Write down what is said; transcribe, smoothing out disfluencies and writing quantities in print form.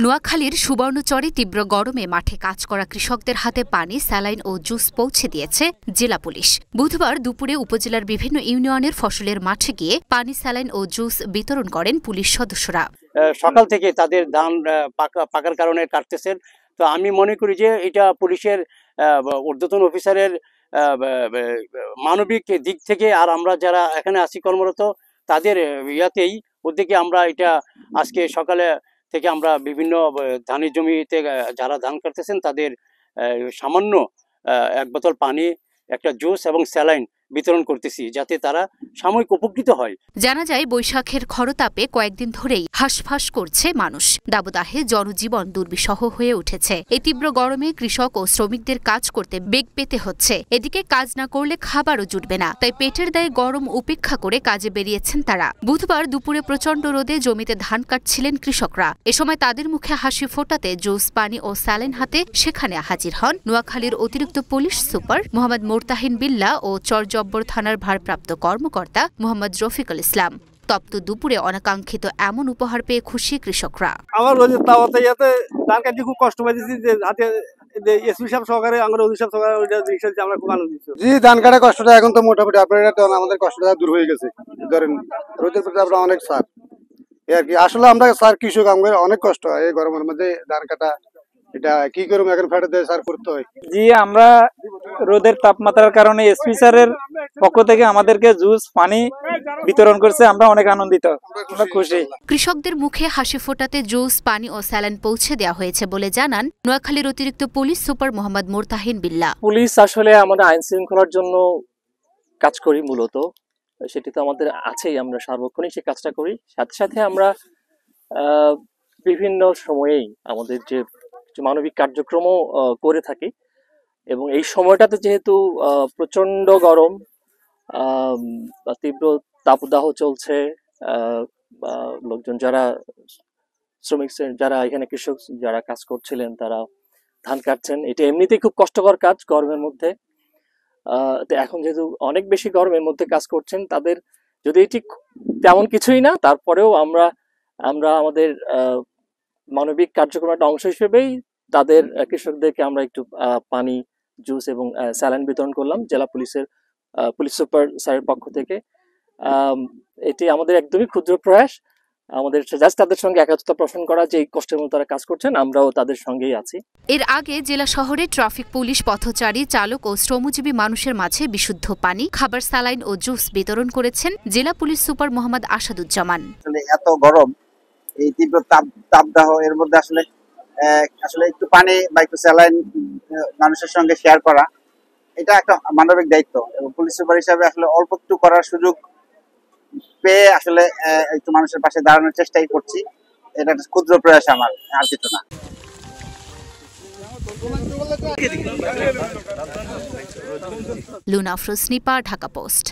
নোয়াখালীর সুবর্ণচরে তীব্র গরমে মাঠে কাজ করা কৃষকদের হাতে পানি, স্যালাইন ও জুস পৌঁছে দিয়েছে জেলা পুলিশ। বুধবার দুপুরে উপজেলার বিভিন্ন ইউনিয়নের ফসলের মাঠে গিয়ে পানি, স্যালাইন ও জুস বিতরণ করেন পুলিশ সদস্যরা। সকাল থেকে তাদের ধান পাকার কারণে কাটতেছেন। তো আমি মনে করি যে এটা পুলিশের ঊর্ধ্বতন অফিসারের মানবিক দিক থেকে, আর আমরা যারা এখানে আছি কর্মরত তাদের ইয়াতেই উদ্যোগে আমরা এটা আজকে সকালে থেকে আমরা বিভিন্ন ধানের জমিতে যারা ধান কাটতেছেন তাদের সামান্য এক বোতল পানি, একটা জুস এবং স্যালাইন বিতরণ করতেছি, যাতে তারা সাময়িক উপকৃত হয়। জানা যায়, বৈশাখের খরতাপে কয়েকদিন ধরেই হাঁসফাঁস করছে মানুষ। দাবদাহে জনজীবন দুর্বিষহ হয়ে উঠেছে। এই তীব্র গরমে কৃষক ও শ্রমিকদের কাজ করতে বেগ পেতে হচ্ছে। এদিকে কাজ না করলে খাবারও জুটবে না, তাই পেটের দায়ে গরম উপেক্ষা করে কাজে বেরিয়েছেন তারা। বুধবার দুপুরে প্রচণ্ড রোদে জমিতে ধান কাটছিলেন কৃষকরা। এ সময় তাদের মুখে হাসি ফোটাতে জুস, পানি ও স্যালাইন হাতে সেখানে হাজির হন নোয়াখালীর অতিরিক্ত পুলিশ সুপার মোহাম্মদ মোরতাহিন বিল্লাহ ও চরজব্বর থানার ভারপ্রাপ্ত কর্মকর্তা মোহাম্মদ রফিকুল ইসলাম। তপ্ত দুপুরে অনাকাঙ্ক্ষিত এমন উপহার পেয়ে খুশি কৃষকরা। আমার রোজের তাওয়াতে ধান কাটতে খুব কষ্ট পাইছি, যে হাতে এসপি সাহেব সহকারে আমরা অধি সাহেব সহকারে আমরা খুব আনন্দিত। জি, ধান কাটার কষ্টটা এখন তো মোটামুটি আপনার আমাদের কষ্টটা দূর হয়ে গেছে। ধরেন রোদের প্রতি আমরা অনেক সার আর কি, আসলে আমরা সার কৃষক, আমাদের অনেক কষ্ট হয় এই গরমের মধ্যে ধান কাটা। এটা কি করবো, এখন ফেটে দিয়ে সার করতে হয়। জি, আমরা রোদের তাপমাত্রার কারণে এসপি স্যারের পক্ষ থেকে আমাদেরকে জুস, পানি বিতরণ করছে। আমরা অনেক আনন্দিত, আমরা খুশি। কৃষকদের মুখে হাসি ফোটাতে জুস, পানি ও স্যালাইন পৌঁছে দেওয়া হয়েছে বলে জানান নোয়াখালীর অতিরিক্ত পুলিশ সুপার মোহাম্মদ মোরতাহিন বিল্লাহ। পুলিশ আসলে আমাদের আইন শৃঙ্খলার জন্য কাজ করি, মূলত সেটি তো আমাদের আছেই, আমরা সার্বক্ষণিক সে কাজটা করি। সাথে সাথে আমরা বিভিন্ন সময়েই আমাদের যে মানবিক কার্যক্রমও করে থাকি, এবং এই সময়টাতে যেহেতু প্রচন্ড গরম, তীব্র তাপদাহ চলছে, লোকজন যারা শ্রমিক, যারা এখানে কৃষক যারা কাজ করছিলেন তারা ধান কাটছেন, এটা এমনিতেই খুব কষ্টকর কাজ গরমের মধ্যে। এখন যেহেতু অনেক বেশি গরমের মধ্যে কাজ করছেন, তাদের যদি এটি তেমন কিছুই না, তারপরেও আমরা আমাদের মানবিক কার্যক্রমের একটা অংশ হিসেবেই তাদের কৃষকদেরকে আমরা একটু পানি, জুস এবং স্যালাইন বিতরণ করলাম জেলা পুলিশ সুপার স্যারের পক্ষ থেকে। এটি আমাদের একদমই ক্ষুদ্র প্রয়াস, আমাদের জাস্ট তাদের সঙ্গে একাত্মতা পোষণ করা, যে কষ্টের মধ্যে তারা কাজ করছেন, আমরাও তাদের সঙ্গেই আছি। এর আগে জেলা শহরে ট্রাফিক পুলিশ, পথচারী, চালক ও শ্রমজীবী মানুষের মাঝে বিশুদ্ধ পানি, খাবার, স্যালাইন ও জুস বিতরণ করেছেন জেলা পুলিশ সুপার মোহাম্মদ আসাদুজ্জামান। এত গরম, এই তীব্র তাপদাহ, এর মধ্যে আসলে একটু পানি বা একটু স্যালাইন মানুষের সঙ্গে শেয়ার করা, এটা একটা মানবিক দায়িত্ব, এবং পুলিশ সুপার হিসাবে আসলে অল্প একটু করার সুযোগ পেয়ে আসলে একটু মানুষের পাশে দাঁড়ানোর চেষ্টাই করছি। এটা একটা ক্ষুদ্র প্রয়াস আমার, আর কিছু না। লুনা আফরোজ, নিপা, ঢাকা পোস্ট।